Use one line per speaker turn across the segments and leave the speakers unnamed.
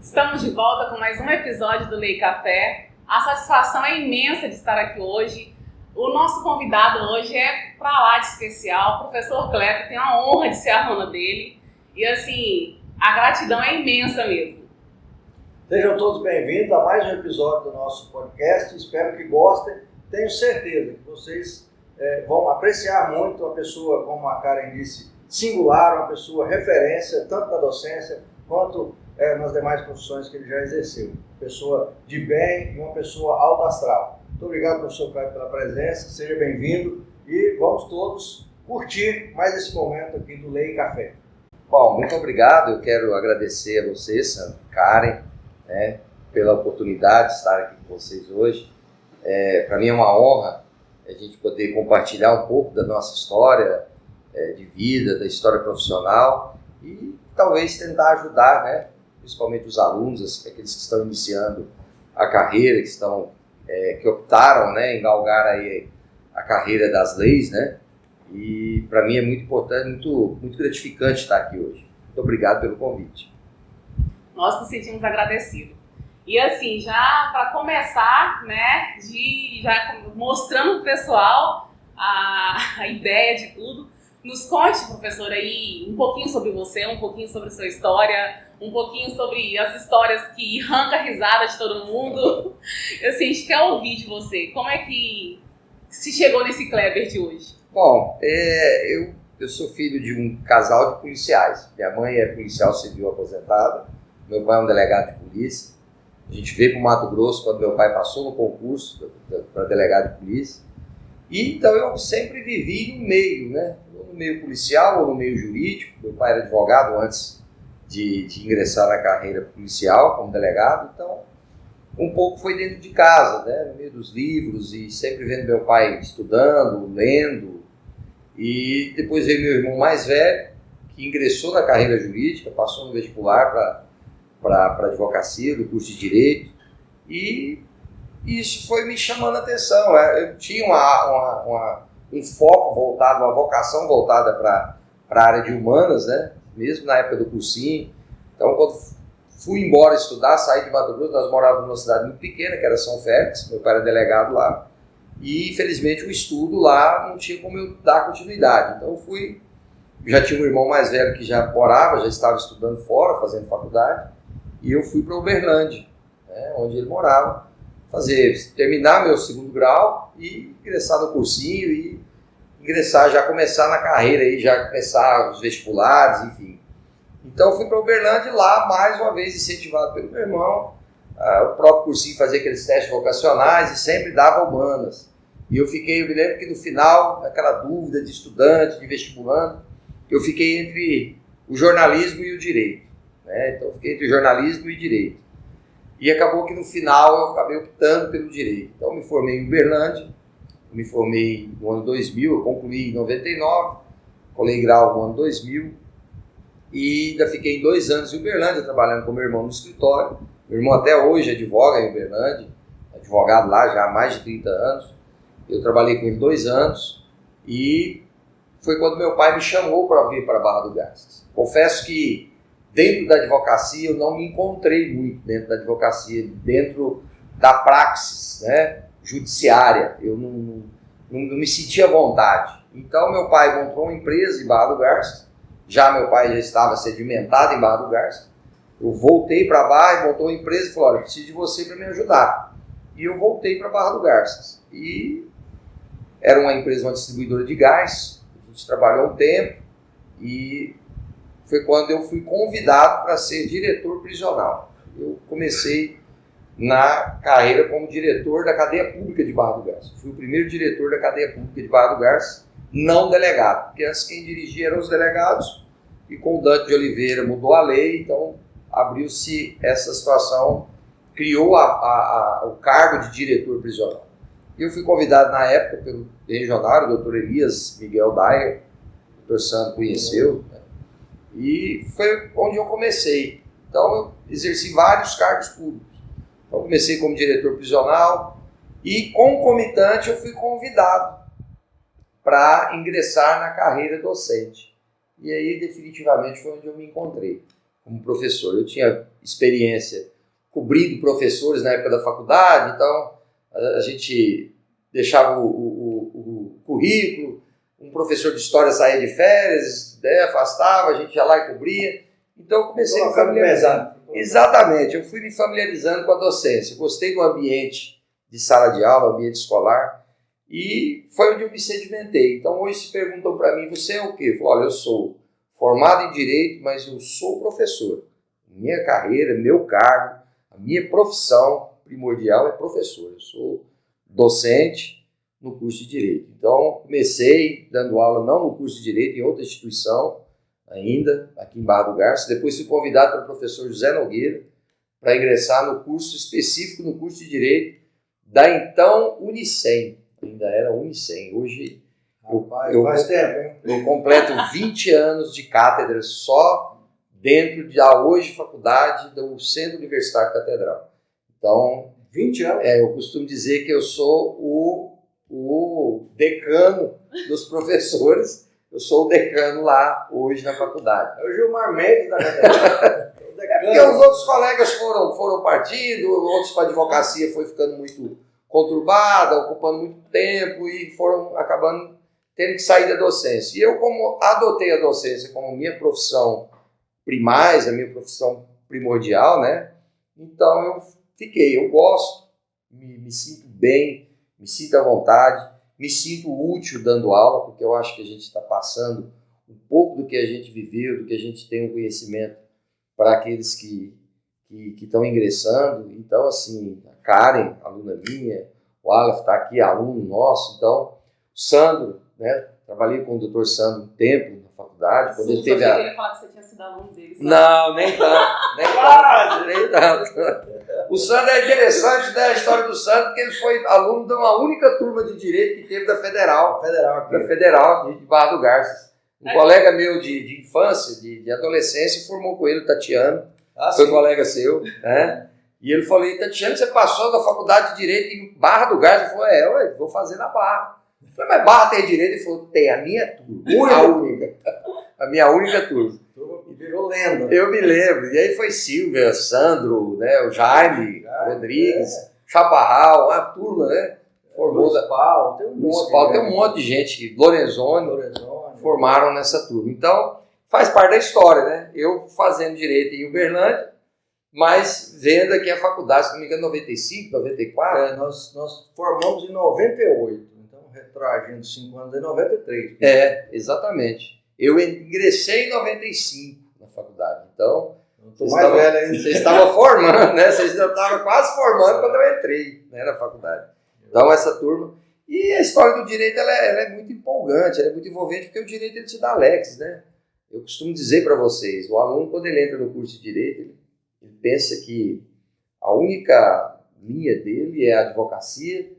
Estamos de volta com mais um episódio do Lei Café. A satisfação é imensa de estar aqui hoje. O nosso convidado hoje é pra lá de especial, o professor Cleto. Tenho a honra de ser a aluna dele. E assim, a gratidão é imensa mesmo.
Sejam todos bem-vindos a mais um episódio do nosso podcast. Espero que gostem. Tenho certeza que vocês vão apreciar muito uma pessoa, como a Karen disse, singular, uma pessoa referência, tanto na docência quanto nas demais profissões que ele já exerceu. Pessoa de bem e uma pessoa alto astral. Muito obrigado, professor Caio, pela presença. Seja bem-vindo e vamos todos curtir mais esse momento aqui do Lei Café.
Bom, muito obrigado. Eu quero agradecer a você, Karen, pela oportunidade de estar aqui com vocês hoje. Para mim é uma honra a gente poder compartilhar um pouco da nossa história de vida, da história profissional e talvez tentar ajudar, principalmente os alunos, aqueles que estão iniciando a carreira, que optaram em galgar aí a carreira das leis, E para mim é muito importante, muito gratificante estar aqui hoje. Muito obrigado pelo convite.
Nós nos sentimos agradecidos. E assim, já para começar, já mostrando para o pessoal a ideia de tudo, nos conte, professor, aí um pouquinho sobre você, um pouquinho sobre a sua história, um pouquinho sobre as histórias que arranca a risada de todo mundo. Assim, a gente quer ouvir de você. Como é que se chegou nesse Kleber de hoje?
Bom, eu sou filho de um casal de policiais. Minha mãe é policial civil aposentada, meu pai é um delegado de polícia. A gente veio para o Mato Grosso quando meu pai passou no concurso para delegado de polícia. E então eu sempre vivi no meio, ou no meio policial ou no meio jurídico. Meu pai era advogado antes de ingressar na carreira policial como delegado, então um pouco foi dentro de casa, no meio dos livros e sempre vendo meu pai estudando, lendo. E depois veio meu irmão mais velho, que ingressou na carreira jurídica, passou no vestibular para advocacia, do curso de Direito, e isso foi me chamando a atenção. Eu tinha um foco voltado, uma vocação voltada para a área de humanas, mesmo na época do cursinho. Então, quando fui embora estudar, saí de Mato Grosso, nós morávamos numa cidade muito pequena, que era São Félix, meu pai era delegado lá, e infelizmente o estudo lá não tinha como eu dar continuidade. Então já tinha um irmão mais velho que já morava, já estava estudando fora, fazendo faculdade, e eu fui para Uberlândia, onde ele morava, terminar meu segundo grau e ingressar no cursinho e já começar na carreira, e já começar os vestibulares, enfim. Então fui para Uberlândia e lá, mais uma vez, incentivado pelo meu irmão, o próprio cursinho fazia aqueles testes vocacionais e sempre dava humanas. E eu me lembro que no final, naquela dúvida de estudante, de vestibulando, eu fiquei entre o jornalismo e o direito. Então eu fiquei entre o jornalismo e o direito. E acabou que no final eu acabei optando pelo direito. Então eu me formei em Uberlândia, me formei no ano 2000, eu concluí em 99, colei grau no ano 2000 e ainda fiquei 2 anos em Uberlândia trabalhando com meu irmão no escritório. Meu irmão até hoje advoga em Uberlândia, advogado lá já há mais de 30 anos. Eu trabalhei com ele 2 anos e foi quando meu pai me chamou para vir para Barra do Garças. Confesso que dentro da advocacia eu não me encontrei muito dentro da advocacia, dentro da praxis judiciária. Eu não me sentia à vontade. Então meu pai montou uma empresa em Barra do Garças. Meu pai já estava sedimentado em Barra do Garças. Eu voltei para Barra e montou uma empresa e falou: olha, eu preciso de você para me ajudar. E eu voltei para Barra do Garças. E era uma empresa, uma distribuidora de gás. A gente trabalhou um tempo e foi quando eu fui convidado para ser diretor prisional. Eu comecei na carreira como diretor da cadeia pública de Barra do Garças. Fui o primeiro diretor da cadeia pública de Barra do Garças, não delegado, porque antes quem dirigia eram os delegados, e com o Dante de Oliveira mudou a lei, então abriu-se essa situação, criou o cargo de diretor prisional. Eu fui convidado na época pelo regionário, o doutor Elias Miguel Dyer, o doutor Sandro conheceu, e foi onde eu comecei. Então eu exerci vários cargos públicos. Então comecei como diretor prisional e concomitante eu fui convidado para ingressar na carreira docente. E aí definitivamente foi onde eu me encontrei. como professor. Eu tinha experiência cobrindo professores na época da faculdade, então a gente deixava o currículo, um professor de história saía de férias, né, afastava, a gente ia lá e cobria. Então eu comecei a me familiarizar. Exatamente, eu fui me familiarizando com a docência. Gostei do ambiente de sala de aula, ambiente escolar, e foi onde eu me sedimentei. Então hoje se perguntam para mim, você é o quê? Eu falo, olha, eu sou formado em Direito, mas eu sou professor. Minha carreira, meu cargo, a minha profissão primordial é professor. Eu sou docente no curso de Direito. Então comecei dando aula não no curso de Direito, em outra instituição, ainda, aqui em Barra do Garças. Depois fui convidado pelo professor José Nogueira para ingressar no curso específico, no curso de Direito da então Unicem. Ainda era Unicem. Hoje
faz tempo, hein?
eu completo 20 anos de cátedra só dentro da hoje faculdade do Centro Universitário Catedral. Então,
20 anos?
Eu costumo dizer que eu sou o decano dos professores. Eu sou o decano lá hoje na faculdade.
É o Gilmar Mendes da Catedral.
Porque os outros colegas foram partindo, outros para a advocacia foi ficando muito conturbada, ocupando muito tempo e foram acabando tendo que sair da docência. E eu, como adotei a docência como minha profissão primária, a minha profissão primordial, né? Então eu fiquei, eu gosto, me sinto bem, me sinto à vontade, me sinto útil dando aula, porque eu acho que a gente está passando um pouco do que a gente viveu, do que a gente tem um conhecimento para aqueles que estão ingressando. Então, assim, a Karen, aluna minha, o Aleph está aqui, aluno nosso. Então, o Sandro, né? Trabalhei com o Dr. Sandro um tempo na faculdade. Quando ele teve
ele falar que você tinha sido aluno dele. Sabe?
Não, nem tanto. O Sandro é interessante, né, a história do Sandro, porque ele foi aluno de uma única turma de Direito que teve da Federal de Barra do Garças. Um colega meu de infância, de adolescência, formou com ele, o Tatiano, foi um colega seu, né? E ele falou, Tatiano, você passou da faculdade de Direito em Barra do Garças? Ele falou, vou fazer na Barra. Eu falei, mas Barra tem Direito? Ele falou, tem, a minha turma, a minha única turma.
Virou lenda.
Eu me lembro, e aí foi Silvia, Sandro, né, o Jaime, Rodrigues, Chaparral, uma turma, né? Formou tem um monte de gente, Lorenzoni, formaram nessa turma. Então, faz parte da história, né? Eu fazendo Direito em Uberlândia, mas vendo aqui a faculdade, se não me engano, 95, 94.
Nós formamos em 98, então retroagindo 5 anos, em 93.
Exatamente. Eu ingressei em 95 na faculdade, então vocês estavam formando, né? Vocês já estavam quase formando quando eu entrei, né, na faculdade. Então essa turma... E a história do Direito ela é muito empolgante, ela é muito envolvente, porque o Direito ele te dá leques, né? Eu costumo dizer para vocês, o aluno quando ele entra no curso de Direito, ele pensa que a única linha dele é a advocacia,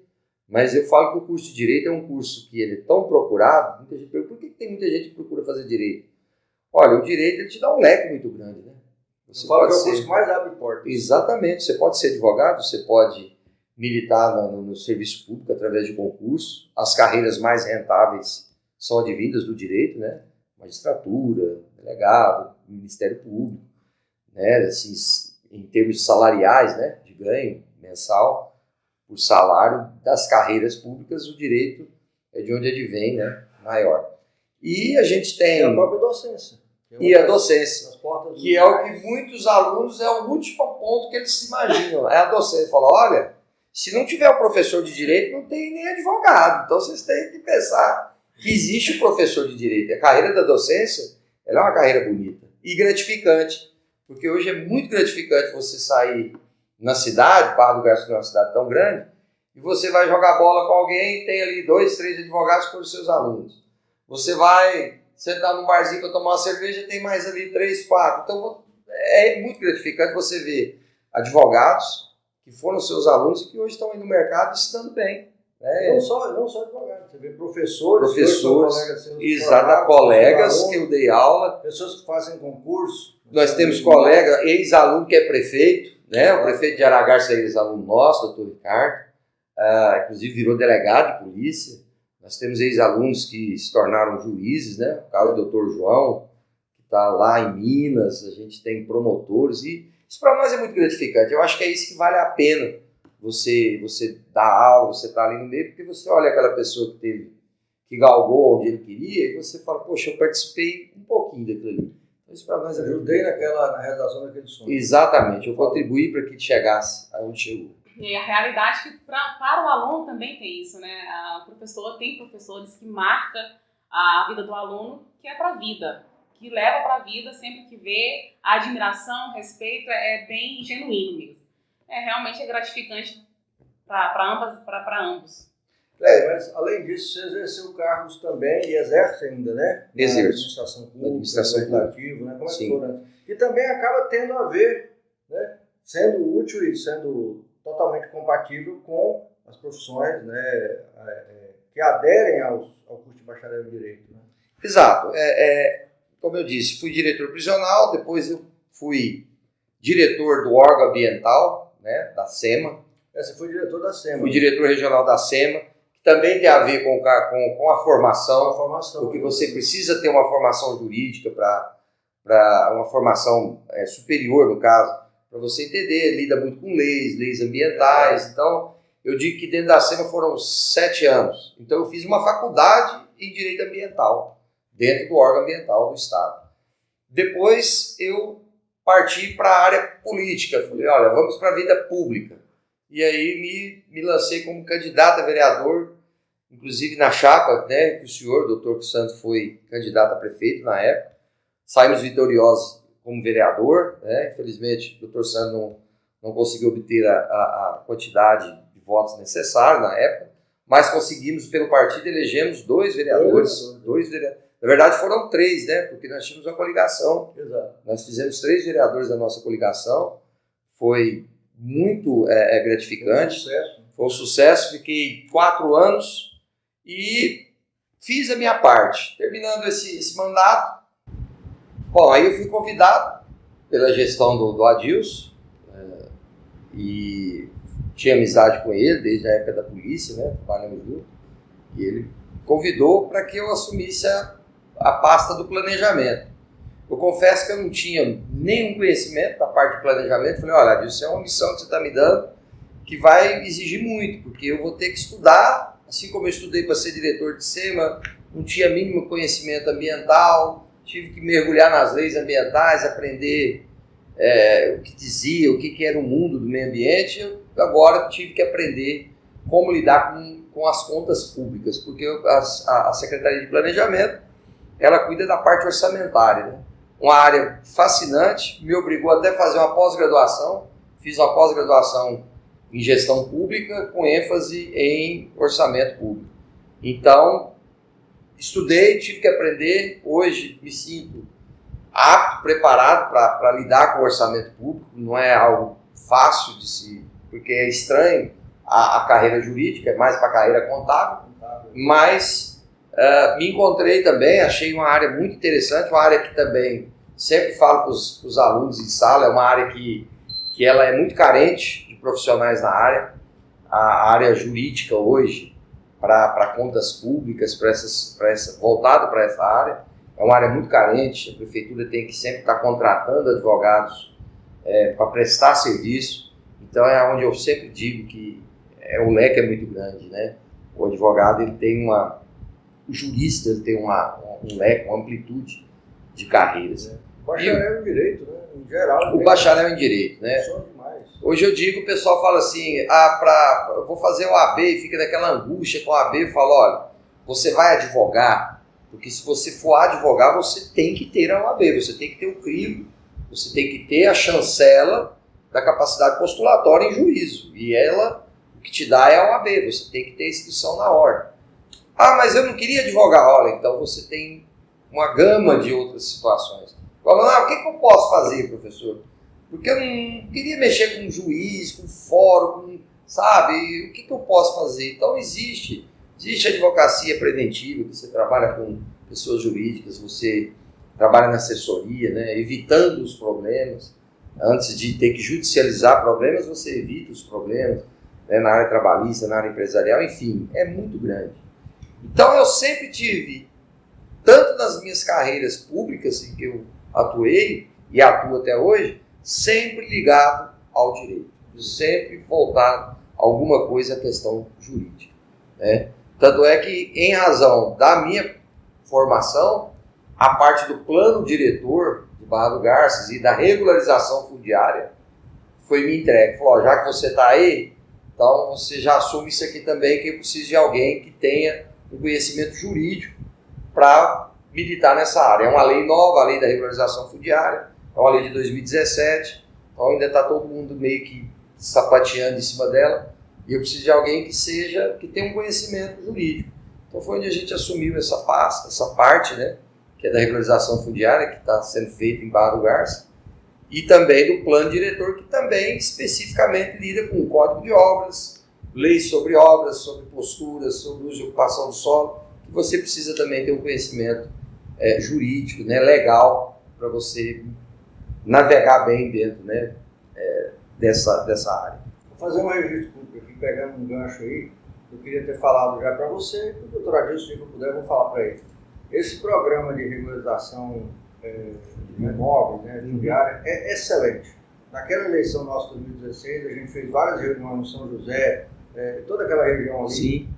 mas eu falo que o curso de Direito é um curso que ele é tão procurado. Muita gente pergunta, por que tem muita gente que procura fazer Direito? Olha, o Direito ele te dá um leque muito grande, né?
Você pode ser o curso que mais abre portas.
Exatamente, você pode ser advogado, você pode militar no serviço público através de concurso. As carreiras mais rentáveis são advindas do Direito, né? Magistratura, delegado, Ministério Público, né? Assim, em termos salariais, né? De ganho mensal, por salário das carreiras públicas, o Direito é de onde advém, né? Maior. E a gente tem...
E a própria docência.
E a docência, que é o que muitos alunos, é o último ponto que eles se imaginam. É a docência. Fala, olha, se não tiver o professor de Direito, não tem nem advogado. Então vocês têm que pensar que existe o professor de Direito. A carreira da docência, ela é uma carreira bonita e gratificante. Porque hoje é muito gratificante você sair na cidade, Barra do Garças não é uma cidade tão grande, e você vai jogar bola com alguém e tem ali 2, 3 advogados com os seus alunos. Você vai sentar num barzinho para tomar uma cerveja, tem mais ali 3, 4. Então é muito gratificante você ver advogados que foram seus alunos e que hoje estão aí no mercado e se dando bem. Né?
Não só advogados, você vê professores
colegas que eu dei aula.
Pessoas que fazem concurso.
Nós temos colega, ex-aluno que é prefeito, né? O prefeito de Aragarça é ex-aluno nosso, doutor Ricardo, inclusive virou delegado de polícia. Nós temos ex-alunos que se tornaram juízes, né? O caso do doutor João, que está lá em Minas, a gente tem promotores e isso para nós é muito gratificante. Eu acho que é isso que vale a pena você dar aula, você está ali no meio, porque você olha aquela pessoa que galgou onde ele queria e você fala, poxa, eu participei um pouquinho daquilo ali. Então, isso para nós é
ajudei na realização daquele sonho.
Exatamente, eu contribuí para que chegasse aonde chegou.
E a realidade é que para o aluno também tem isso, né? Tem professores que marcam a vida do aluno, que é para a vida, que leva para a vida sempre que vê a admiração, o respeito, é bem genuíno mesmo. Realmente é gratificante para ambos.
Mas além disso, você exerceu cargos também e exerce ainda, né?
Exerço.
Administração pública, legislativo, né? Como é que for, né? E também acaba tendo a ver, né? Sendo útil e sendo totalmente compatível com as profissões, né? Que aderem ao curso de bacharel em Direito, né?
Exato. Como eu disse, fui diretor prisional, depois eu fui diretor do órgão ambiental, né, da SEMA.
Você foi diretor da SEMA.
Fui diretor regional da SEMA, que também tem a ver com a formação, porque você precisa ter uma formação jurídica para uma formação superior, no caso, para você entender, lida muito com leis ambientais. Então, eu digo que dentro da SEMA foram 7 anos. Então, eu fiz uma faculdade em Direito Ambiental, dentro do órgão ambiental do Estado. Depois, eu parti para a área política. Falei, olha, vamos para a vida pública. E aí me lancei como candidato a vereador, inclusive na chapa, né, que o senhor, doutor Santo, foi candidato a prefeito na época. Saímos vitoriosos como vereador, né? Infelizmente, o doutor Santo não conseguiu obter a quantidade de votos necessária na época, mas conseguimos, pelo partido, elegemos 2 vereadores. Na verdade, foram 3, né? Porque nós tínhamos uma coligação.
Exato.
Nós fizemos 3 vereadores da nossa coligação. Foi muito gratificante. Foi um sucesso. Fiquei 4 anos e fiz a minha parte. Terminando esse mandato, bom, aí eu fui convidado pela gestão do Adilson e tinha amizade com ele desde a época da polícia, né? Trabalhamos junto. E ele convidou para que eu assumisse a pasta do planejamento. Eu confesso que eu não tinha nenhum conhecimento da parte de planejamento. Falei, olha, isso é uma missão que você está me dando que vai exigir muito, porque eu vou ter que estudar, assim como eu estudei para ser diretor de SEMA, não tinha mínimo conhecimento ambiental, tive que mergulhar nas leis ambientais, aprender o que dizia, o que era o mundo do meio ambiente. Eu agora tive que aprender como lidar com as contas públicas, porque a Secretaria de Planejamento ela cuida da parte orçamentária, né? Uma área fascinante, me obrigou até a fazer uma pós-graduação, fiz uma pós-graduação em gestão pública com ênfase em orçamento público. Então, estudei, tive que aprender, hoje me sinto apto, preparado para lidar com o orçamento público, não é algo fácil porque é estranho a carreira jurídica, é mais para a carreira contábil, mas me encontrei também, achei uma área muito interessante, uma área que também sempre falo para os alunos em sala, é uma área que ela é muito carente de profissionais na área. A área jurídica hoje, para contas públicas, voltado para essa área, é uma área muito carente. A prefeitura tem que sempre estar contratando advogados para prestar serviço. Então é onde eu sempre digo que o leque é muito grande, né? O advogado ele tem o jurista ele tem um leque, uma amplitude de carreiras.
O bacharel em Direito, né? Em geral.
O bacharel em Direito, né?
Demais.
Hoje eu digo, o pessoal fala assim, eu vou fazer o AB e fica naquela angústia com o AB e fala, olha, você vai advogar, porque se você for advogar, você tem que ter a OAB, você tem que ter o crivo, você tem que ter a chancela da capacidade postulatória em juízo. E ela, o que te dá é a OAB, você tem que ter a inscrição na ordem. Ah, mas eu não queria advogar. Olha, então você tem uma gama de outras situações. Falando, o que eu posso fazer, professor? Porque eu não queria mexer com juiz, com fórum, sabe? O que eu posso fazer? Então existe advocacia preventiva, que você trabalha com pessoas jurídicas, você trabalha na assessoria, né? Evitando os problemas. Antes de ter que judicializar problemas, você evita os problemas, né? Na área trabalhista, na área empresarial, enfim, é muito grande. Então eu sempre tive, tanto nas minhas carreiras públicas, em que eu atuei e atuo até hoje, sempre ligado ao direito, sempre voltado a alguma coisa à questão jurídica, né? Tanto é que, em razão da minha formação, a parte do plano diretor de Barra do Garças e da regularização fundiária foi me entregue. Falou, já que você está aí, então você já assume isso aqui também, que eu preciso de alguém que tenha um conhecimento jurídico para militar nessa área. É uma lei nova, a lei da regularização fundiária, é uma lei de 2017, então ainda está todo mundo meio que sapateando em cima dela, e eu preciso de alguém que tenha um conhecimento jurídico. Então foi onde a gente assumiu essa pasta, essa parte, né, que é da regularização fundiária, que está sendo feita em Barra do Garças, e também do plano diretor, que também especificamente lida com o Código de Obras, leis sobre obras, sobre posturas, sobre uso e ocupação do solo, que você precisa também ter um conhecimento jurídico, né, legal, para você navegar bem dentro, né, dessa área.
Vou fazer um registro público aqui, pegando um gancho aí. Eu queria ter falado já para você, o doutor Adilson, se eu puder, eu vou falar para ele. Esse programa de regularização de imóveis, né, fundiária, é excelente. Naquela eleição nossa de 2016, a gente fez várias reuniões no São José, toda aquela região ali.
Sim.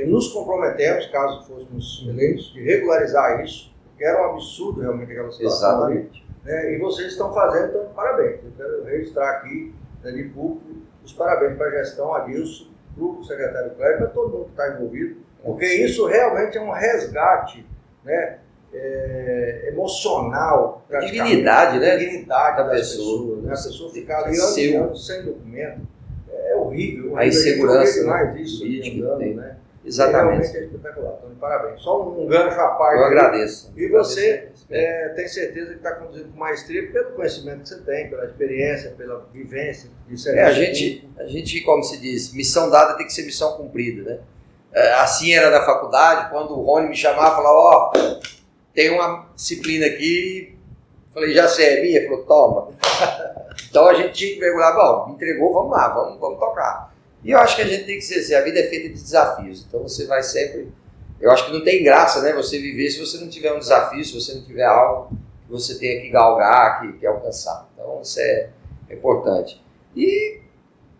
Nos comprometemos, caso fôssemos eleitos, de regularizar isso, porque era um absurdo realmente aquela situação.
Exatamente.
Ali, e vocês estão fazendo, então parabéns. Eu quero registrar aqui, né, de público, os parabéns para a gestão, Adilson, para o secretário Cléber, para todo mundo que está envolvido, porque isso realmente é um resgate, né, emocional,
Dignidade, né?
Dignidade
da
das
pessoa.
pessoas, né? A pessoa ficar ali anos e anos sem documento, é horrível.
A insegurança
mais isso
política
andando,
tem.
né?
Exatamente.
Realmente é espetacular. Então, parabéns. Só um gancho à parte.
Eu agradeço.
E você tem certeza que está conduzindo com maestria pelo conhecimento que você tem, pela experiência, pela vivência.
A gente, como se diz, missão dada tem que ser missão cumprida, né? Assim era na faculdade, quando o Rony me chamava, falava, tem uma disciplina aqui, falei, já sei, é minha? Falou, toma. Então a gente tinha que mergulhar, bom, me entregou, vamos lá, vamos tocar. E eu acho que a gente tem que ser assim, a vida é feita de desafios, então você vai sempre... Eu acho que não tem graça, né, você viver se você não tiver um desafio, se você não tiver algo que você tenha que galgar, que alcançar. Então isso é importante. E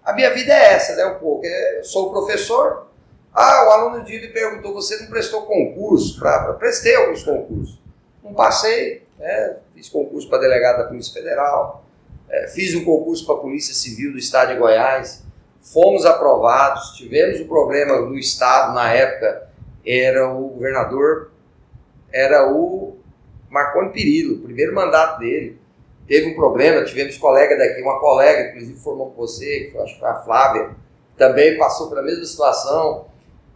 a minha vida é essa, né, um pouco. Eu sou professor, o aluno de me perguntou, você não prestou concurso? Prestei alguns concursos. Não passei, né, fiz concurso para delegado da Polícia Federal, fiz um concurso para a Polícia Civil do Estado de Goiás, fomos aprovados, tivemos um problema no Estado na época, era o governador, era o Marconi Perillo, o primeiro mandato dele. Teve um problema, tivemos colega daqui, uma colega, inclusive formou com você, que acho que foi a Flávia, também passou pela mesma situação,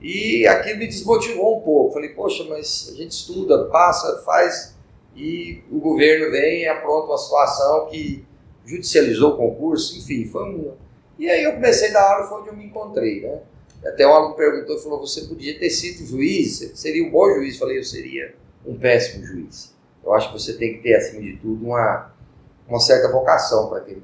e aquilo me desmotivou um pouco. Falei, poxa, mas a gente estuda, passa, faz, e o governo vem e apronta uma situação que judicializou o concurso, enfim, foi um... E aí eu comecei a dar aula, foi onde eu me encontrei, né? Até um aluno perguntou, falou, você podia ter sido juiz, você seria um bom juiz? Falei, eu seria um péssimo juiz. Eu acho que você tem que ter, acima de tudo, uma certa vocação para aquele.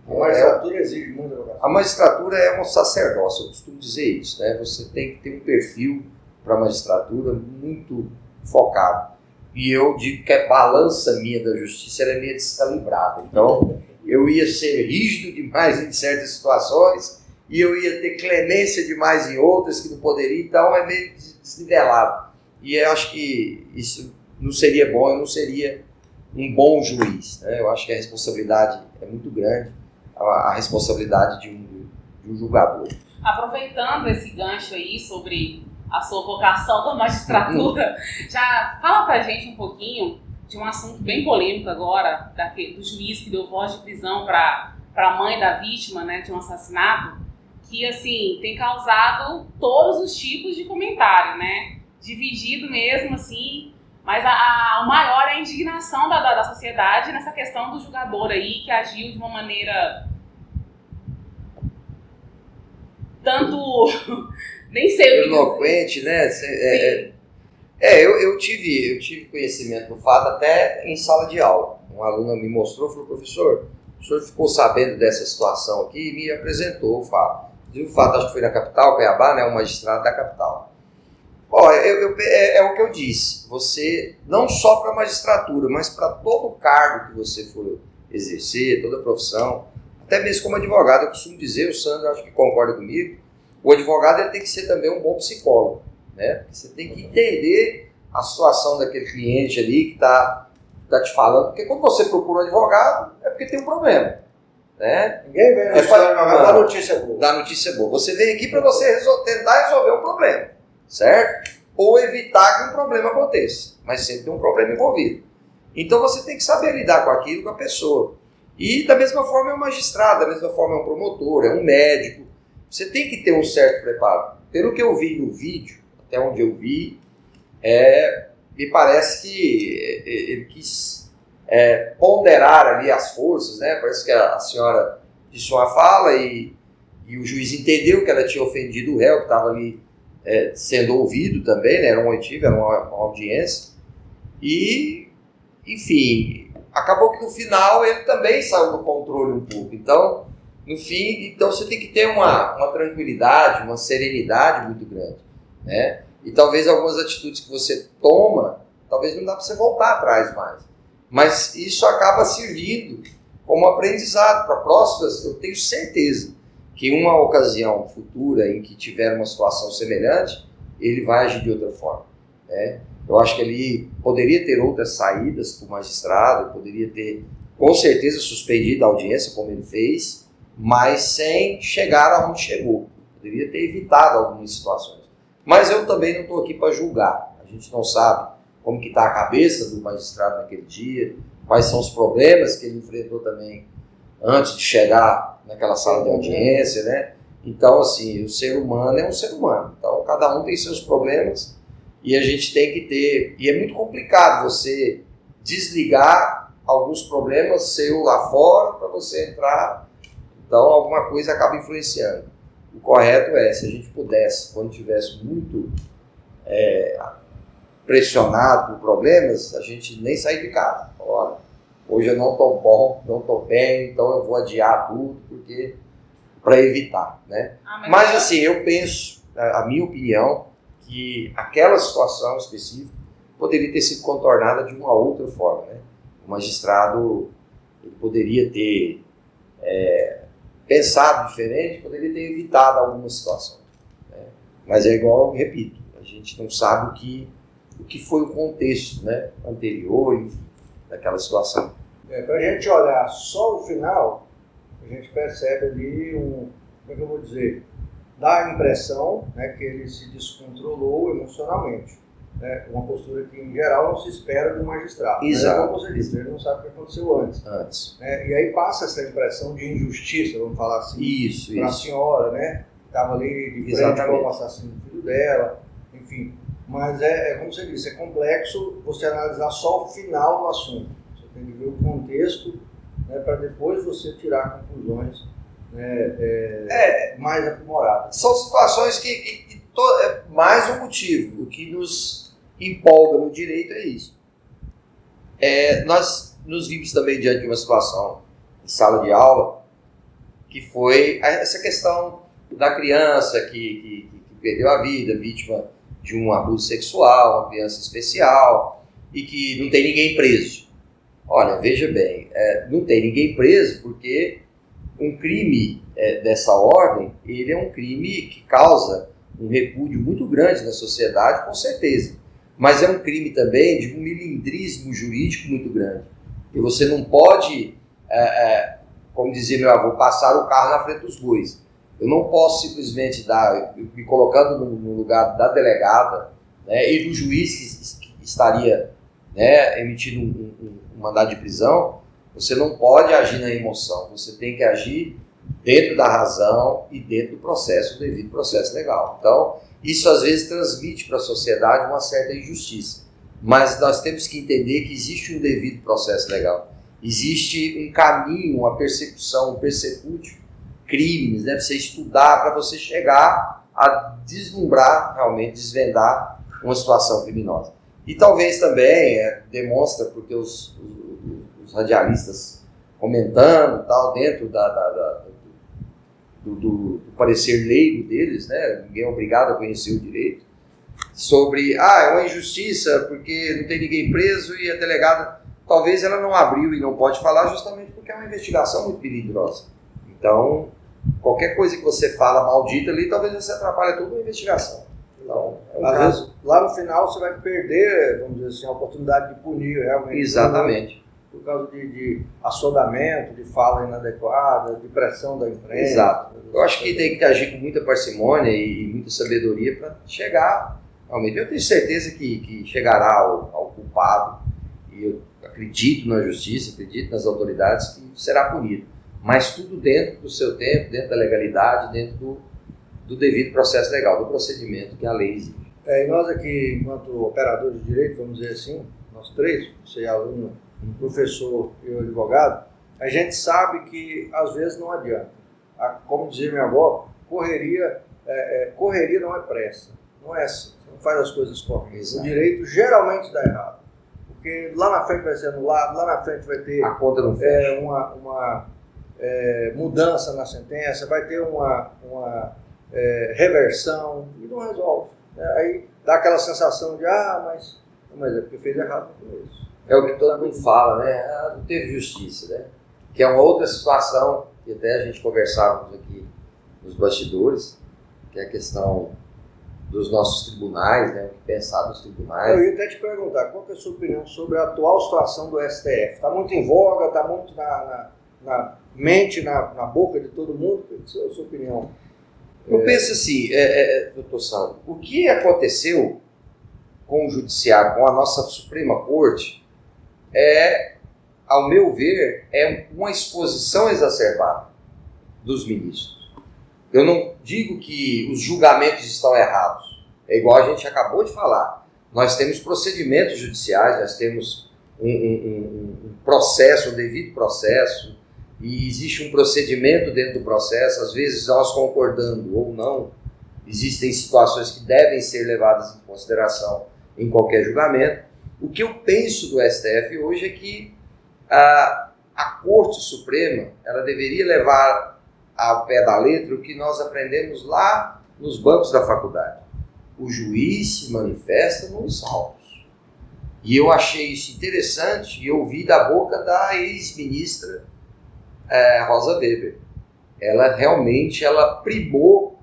A magistratura exige muita vocação.
A magistratura é um sacerdócio, eu costumo dizer isso, né? Você tem que ter um perfil para a magistratura muito focado. E eu digo que a balança minha da justiça ela é meio descalibrada. Então, eu ia ser rígido demais em certas situações e eu ia ter clemência demais em outras que não poderia, então é meio desnivelado. E eu acho que isso não seria bom, eu não seria um bom juiz, né? Eu acho que a responsabilidade é muito grande, a responsabilidade de um julgador.
Aproveitando esse gancho aí sobre a sua vocação da magistratura, já fala pra gente um pouquinho de um assunto bem polêmico agora, do juiz que deu voz de prisão para a mãe da vítima, né, de um assassinato, que assim tem causado todos os tipos de comentário, né, dividido mesmo assim, mas o maior é a indignação da sociedade nessa questão do julgador aí que agiu de uma maneira tanto nem sei o que
eloquente, né? Eu tive conhecimento do fato até em sala de aula. Um aluno me mostrou, falou, professor, o senhor ficou sabendo dessa situação aqui e me apresentou o fato. O fato, acho que foi na capital, Cuiabá, né, um magistrado da capital. Ó, é o que eu disse. Você, não só para a magistratura, mas para todo cargo que você for exercer, toda profissão, até mesmo como advogado, eu costumo dizer, o Sandro acho que concorda comigo, o advogado ele tem que ser também um bom psicólogo, né? Você tem que entender a situação daquele cliente ali que está te falando, porque quando você procura um advogado, é porque tem um problema, né?
Ninguém vem no advogado dar notícia boa.
Dar notícia boa. Você vem aqui para você tentar resolver um problema, certo? Ou evitar que um problema aconteça, mas sempre tem um problema envolvido. Então você tem que saber lidar com aquilo, com a pessoa. E da mesma forma é um magistrado, da mesma forma é um promotor, é um médico. Você tem que ter um certo preparo. Pelo que eu vi no vídeo, até onde eu vi, me parece que ele quis ponderar ali as forças, né? Parece que a senhora disse uma fala e o juiz entendeu que ela tinha ofendido o réu, que estava ali sendo ouvido também, né? Era um oitivo, era uma audiência. E, enfim, acabou que no final ele também saiu do controle um pouco. Então, no fim, você tem que ter uma tranquilidade, uma serenidade muito grande, né? E talvez algumas atitudes que você toma, talvez não dá para você voltar atrás mais. Mas isso acaba servindo como aprendizado para próximas. Eu tenho certeza que em uma ocasião futura em que tiver uma situação semelhante, ele vai agir de outra forma, né? Eu acho que ele poderia ter outras saídas para o magistrado, poderia ter, com certeza, suspendido a audiência, como ele fez, mas sem chegar aonde chegou. Poderia ter evitado algumas situações. Mas eu também não estou aqui para julgar. A gente não sabe como que está a cabeça do magistrado naquele dia, quais são os problemas que ele enfrentou também antes de chegar naquela sala de audiência, né? Então, assim, o ser humano é um ser humano. Então, cada um tem seus problemas e a gente tem que ter... E é muito complicado você desligar alguns problemas seu lá fora para você entrar. Então, alguma coisa acaba influenciando. O correto é, se a gente pudesse, quando tivesse muito pressionado por problemas, a gente nem sair de casa. Olha, hoje eu não estou bom, não estou bem, então eu vou adiar tudo, porque para evitar, né? Mas assim, eu penso, a minha opinião, que aquela situação específica poderia ter sido contornada de uma outra forma, né? O magistrado ele poderia ter pensado diferente, poderia ter evitado algumas situações, né? Mas é igual, eu repito, a gente não sabe o que foi o contexto, né, anterior, enfim, daquela situação.
Para a gente olhar só o final, a gente percebe ali como é que eu vou dizer, dá a impressão, né, que ele se descontrolou emocionalmente. Né, uma postura que, em geral, não se espera do magistrado.
Exato.
Como você disse, ele não sabe o que aconteceu antes. Né, e aí passa essa impressão de injustiça, vamos falar assim, para a senhora, né, que estava ali de frente com o assassino do filho dela, enfim. Mas como você disse, é complexo você analisar só o final do assunto. Você tem que ver o contexto, né, para depois você tirar conclusões, né, mais aprimoradas.
São situações que mais um motivo. O que nos empolga no direito é isso. Nós nos vimos também diante de uma situação em sala de aula, que foi essa questão da criança que perdeu a vida, vítima de um abuso sexual, uma criança especial, e que não tem ninguém preso. Olha, veja bem, não tem ninguém preso porque um crime dessa ordem, ele é um crime que causa um repúdio muito grande na sociedade, com certeza. Mas é um crime também de um milindrismo jurídico muito grande. E você não pode, como dizia meu avô, passar o carro na frente dos bois. Eu não posso simplesmente me colocando no lugar da delegada, né, e do juiz que estaria, né, emitindo um mandado de prisão. Você não pode agir na emoção, você tem que agir dentro da razão e dentro do processo, do devido processo legal. Então, isso às vezes transmite para a sociedade uma certa injustiça. Mas nós temos que entender que existe um devido processo legal. Existe um caminho, uma persecução, um persecúcio, crimes, né? Você estudar para você chegar a deslumbrar, realmente desvendar uma situação criminosa. E talvez também demonstra, porque os radialistas comentando tal, dentro do parecer leigo deles, né? Ninguém é obrigado a conhecer o direito, sobre, é uma injustiça porque não tem ninguém preso e a delegada, talvez ela não abriu e não pode falar justamente porque é uma investigação muito peligrosa. Então, qualquer coisa que você fala maldita ali, talvez você atrapalhe toda a investigação. Então,
às vezes, lá no final você vai perder, vamos dizer assim, a oportunidade de punir realmente.
Exatamente.
Por causa de assodamento, de fala inadequada, de pressão da imprensa.
Exato. Eu acho que tem que agir com muita parcimônia e muita sabedoria para chegar, realmente. Eu tenho certeza que chegará ao culpado, e eu acredito na justiça, acredito nas autoridades, que será punido. Mas tudo dentro do seu tempo, dentro da legalidade, dentro do devido processo legal, do procedimento que a lei exige.
E nós aqui, enquanto operadores de direito, vamos dizer assim, nós três, você é aluno, professor e eu advogado, a gente sabe que às vezes não adianta. Como dizia minha avó, correria não é pressa. Não é assim, você não faz as coisas corretas. O direito geralmente dá errado. Porque lá na frente vai ser anulado, lá na frente vai ter
a conta não fecha.
uma mudança na sentença, vai ter uma reversão e não resolve. Aí dá aquela sensação de, mas é porque fez errado no começo.
É o que todo mundo fala, né? Não teve justiça, né? Que é uma outra situação que até a gente conversávamos aqui nos bastidores, que é a questão dos nossos tribunais, né? O que pensar dos tribunais.
Eu ia até te perguntar, qual é a sua opinião sobre a atual situação do STF? Está muito em voga, está muito na mente, na boca de todo mundo? Qual é a sua opinião?
Eu penso assim, doutor Sandro, o que aconteceu com o judiciário, com a nossa Suprema Corte, ao meu ver, é uma exposição exacerbada dos ministros. Eu não digo que os julgamentos estão errados. É igual a gente acabou de falar. Nós temos procedimentos judiciais, nós temos um processo, um devido processo, e existe um procedimento dentro do processo, às vezes nós concordando ou não, existem situações que devem ser levadas em consideração em qualquer julgamento. O que eu penso do STF hoje é que a Corte Suprema ela deveria levar ao pé da letra o que nós aprendemos lá nos bancos da faculdade. O juiz se manifesta nos autos. E eu achei isso interessante e ouvi da boca da ex-ministra Rosa Weber. Ela realmente primou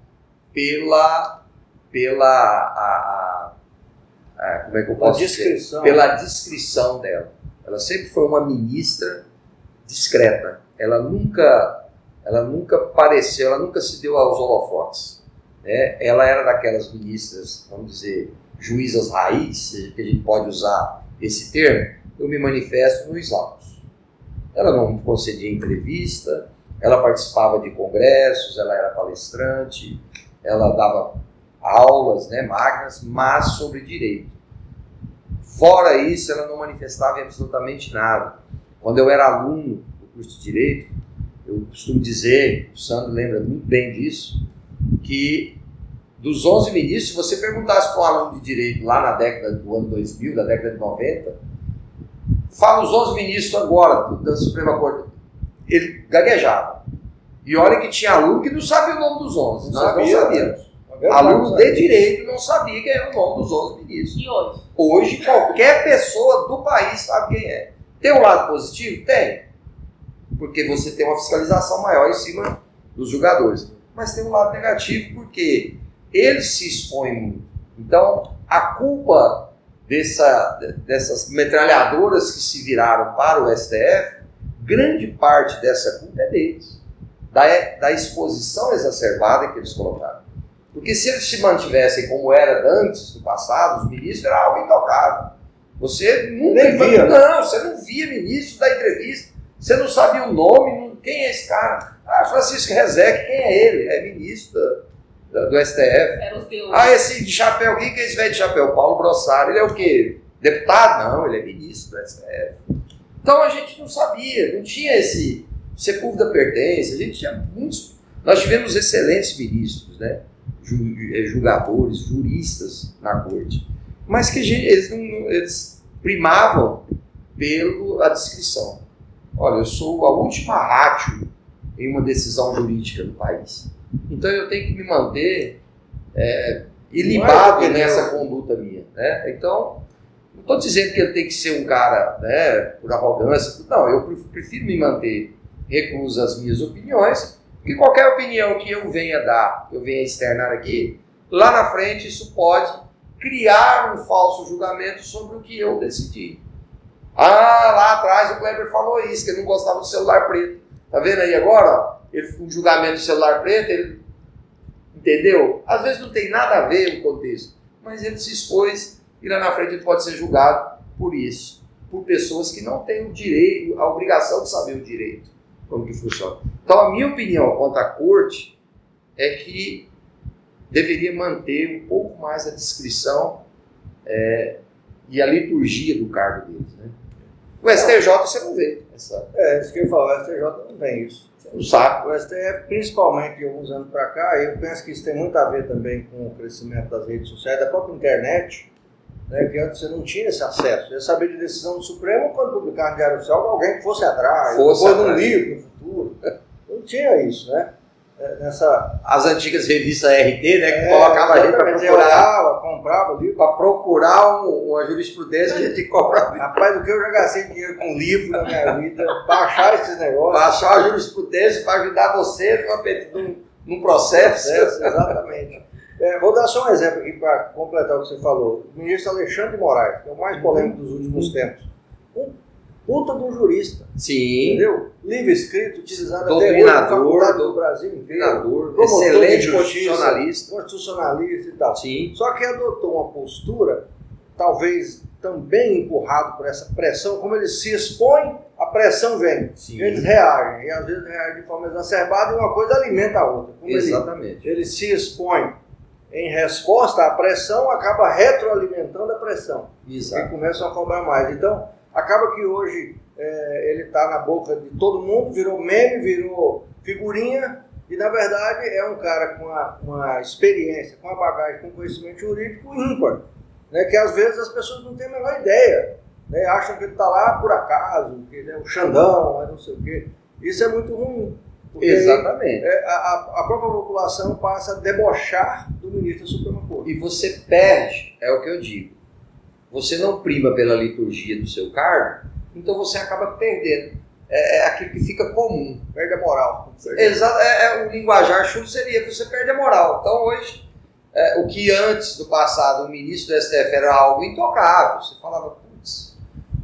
como é que eu posso dizer? Pela discrição dela. Ela sempre foi uma ministra discreta. Ela nunca apareceu, ela nunca se deu aos holofotes. Né? Ela era daquelas ministras, vamos dizer, juízas raiz, que a gente pode usar esse termo. Eu me manifesto nos autos. Ela não concedia entrevista, ela participava de congressos, ela era palestrante, ela dava aulas, né, magnas, mas sobre direito. Fora isso, ela não manifestava absolutamente nada. Quando eu era aluno do curso de Direito, eu costumo dizer, o Sandro lembra muito bem disso, que dos 11 ministros, se você perguntasse para um aluno de Direito lá na década do ano 2000, da década de 90, fala os 11 ministros agora da Suprema Corte, ele gaguejava. E olha que tinha aluno que não sabia o nome dos 11, nós não sabíamos. Aluno de Direito não sabia quem era o nome dos 11 ministros.
E hoje?
Hoje, qualquer pessoa do país sabe quem é. Tem um lado positivo? Tem. Porque você tem uma fiscalização maior em cima dos julgadores. Mas tem um lado negativo porque eles se expõem muito. Então, a culpa dessas metralhadoras que se viraram para o STF, grande parte dessa culpa é deles. Da exposição exacerbada que eles colocaram. Porque se eles se mantivessem como era antes, no passado, os ministros eram algo intocável. Você nunca via. Não, você não via ministro da entrevista, você não sabia o nome, quem é esse cara? Francisco Rezec, quem é ele? É ministro do STF.
Era os deuses.
Esse de chapéu, quem que é esse velho de chapéu? Paulo Brossari, ele é o quê? Deputado? Não, ele é ministro do STF. Então a gente não sabia, não tinha esse sepulcro da pertença, a gente tinha muitos. Nós tivemos excelentes ministros, né? Julgadores, juristas na corte, mas que eles primavam pela descrição. Olha, eu sou a última ratio em uma decisão jurídica do país, então eu tenho que me manter ilibado nessa conduta minha, né? Então, não estou dizendo que ele tem que ser um cara, né, por arrogância, não, eu prefiro me manter recluso às minhas opiniões, porque qualquer opinião que eu venha dar, que eu venha externar aqui, lá na frente isso pode criar um falso julgamento sobre o que eu decidi. Lá atrás o Kleber falou isso, que ele não gostava do celular preto. Tá vendo aí agora? Um julgamento do celular preto, ele entendeu? Às vezes não tem nada a ver o contexto, mas ele se expôs e lá na frente ele pode ser julgado por isso, por pessoas que não têm o direito, a obrigação de saber o direito, como que funciona. Então a minha opinião quanto à corte é que deveria manter um pouco mais a discrição e a liturgia do cargo deles, né? O STJ você não vê.
Isso que eu ia falar, o STJ não tem isso.
Você não sabe.
O STF, principalmente de alguns anos para cá, eu penso que isso tem muito a ver também com o crescimento das redes sociais, da própria internet, né, que antes você não tinha esse acesso. Você sabia de decisão do Supremo quando publicar no Diário Oficial, alguém que fosse atrás, fosse num livro no futuro. Não tinha isso, né?
As antigas revistas RT, né, que colocava a gente para procurar,
comprava livro.
Para procurar uma jurisprudência, a gente comprava.
Rapaz, do que eu já gastei dinheiro com livro na minha vida, para achar esses negócios.
Para achar a jurisprudência, para ajudar você num processo.
Exatamente. Vou dar só um exemplo aqui para completar o que você falou. O ministro Alexandre de Moraes, que é o mais polêmico dos últimos tempos. Puta de um jurista.
Sim.
Entendeu? Livro escrito, utilizado
doutrinador
do Brasil inteiro.
Excelente constitucionalista.
Constitucionalista e tal.
Sim.
Só que adotou uma postura, talvez também empurrado por essa pressão, como eles se expõem, a pressão vem.
Sim.
Eles reagem. E às vezes reagem de forma exacerbada e uma coisa alimenta a outra. Como
exatamente.
Ele se expõe em resposta à pressão, acaba retroalimentando a pressão.
Exato.
E começam a cobrar mais. Então, acaba que hoje ele está na boca de todo mundo, virou meme, virou figurinha, e na verdade é um cara com uma experiência, com uma bagagem, com conhecimento jurídico ímpar, né, que às vezes as pessoas não têm a menor ideia, né, acham que ele está lá por acaso, que ele é o Xandão, não sei o quê. Isso é muito ruim.
Exatamente.
A própria população passa a debochar do ministro da Suprema Corte.
E você perde, é o que eu digo, você não prima pela liturgia do seu cargo, então você acaba perdendo. É aquilo que fica comum.
Perde a moral.
Exato. O linguajar chulo seria você perde a moral. Então hoje, o que antes do passado o ministro do STF era algo intocável, você falava, putz,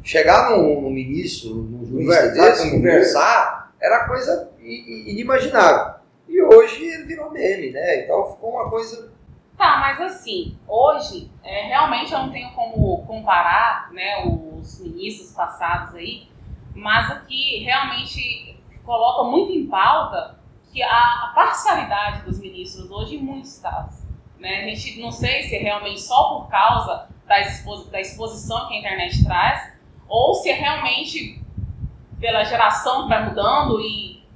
chegar num ministro, num juiz desse, conversar, era coisa inimaginável. E hoje ele virou meme, né? Então ficou uma coisa...
Tá, mas assim, hoje, realmente eu não tenho como comparar, né, os ministros passados aí, mas aqui realmente coloca muito em pauta que a parcialidade dos ministros hoje em muitos casos, né, a gente não sei se é realmente só por causa da exposição que a internet traz, ou se é realmente pela geração que vai mudando,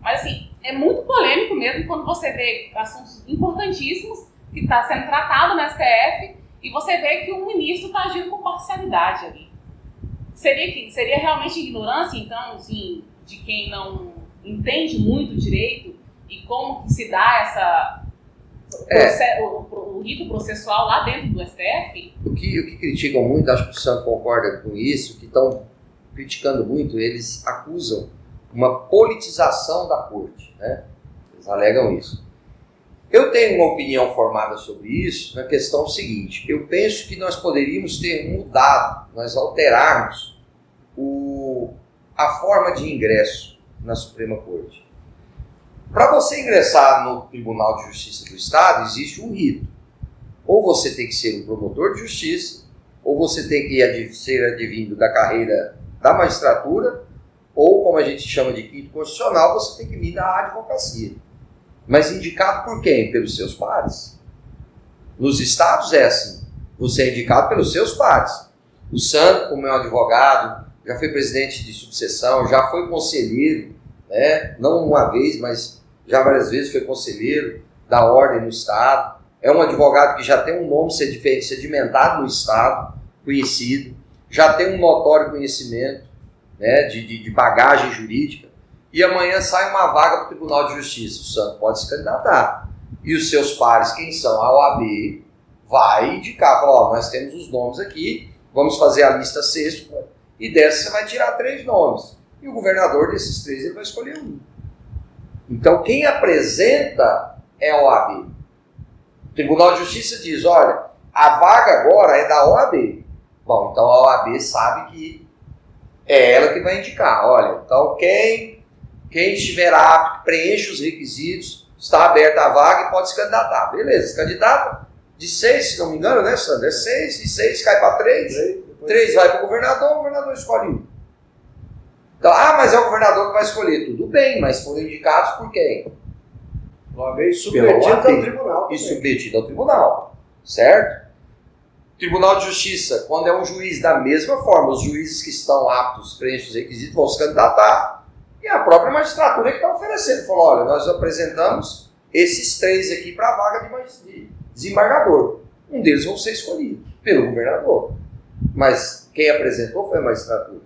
mas assim, é muito polêmico mesmo quando você vê assuntos importantíssimos que está sendo tratado no STF e você vê que o ministro está agindo com parcialidade ali. Seria realmente ignorância, então, assim, de quem não entende muito direito e como que se dá o rito processual lá dentro do STF?
O que criticam muito, acho que o Sam concorda com isso, que estão criticando muito, eles acusam uma politização da corte, né? Eles alegam isso. Eu tenho uma opinião formada sobre isso na questão seguinte, eu penso que nós poderíamos ter mudado, nós alterarmos a forma de ingresso na Suprema Corte. Para você ingressar no Tribunal de Justiça do Estado, existe um rito. Ou você tem que ser um promotor de justiça, ou você tem que ser advindo da carreira da magistratura, ou, como a gente chama de quinto constitucional, você tem que vir da advocacia. Mas indicado por quem? Pelos seus pares. Nos estados é assim. Você é indicado pelos seus pares. O Sandro, como é um advogado, já foi presidente de subseção, já foi conselheiro, né? Não uma vez, mas já várias vezes foi conselheiro da ordem no estado. É um advogado que já tem um nome sedimentado no estado, conhecido, já tem um notório conhecimento, né, de bagagem jurídica. E amanhã sai uma vaga para o Tribunal de Justiça. O Santos pode se candidatar. E os seus pares, quem são? A OAB, vai indicar, fala, ó, nós temos os nomes aqui, vamos fazer a lista sexta, e dessa você vai tirar 3 nomes. E o governador desses 3 ele vai escolher um. Então quem apresenta é a OAB. O Tribunal de Justiça diz, olha, a vaga agora é da OAB. Bom, então a OAB sabe que é ela que vai indicar. Olha, então quem estiver apto, preenche os requisitos, está aberta a vaga e pode se candidatar. Beleza, se candidata de 6, se não me engano, né, Sandra? É 6, de 6 cai para 3, 3 vai para o governador escolhe um. Então, mas é o governador que vai escolher. Tudo bem, mas foram indicados por quem?
Uma vez submetido ao tribunal.
E submetido ao tribunal, certo? Tribunal de Justiça, quando é um juiz da mesma forma, os juízes que estão aptos, preenchem os requisitos, vão se candidatar, e a própria magistratura que está oferecendo. Falou, olha, nós apresentamos esses 3 aqui para a vaga de desembargador. Um deles vão ser escolhidos pelo governador. Mas quem apresentou foi a magistratura.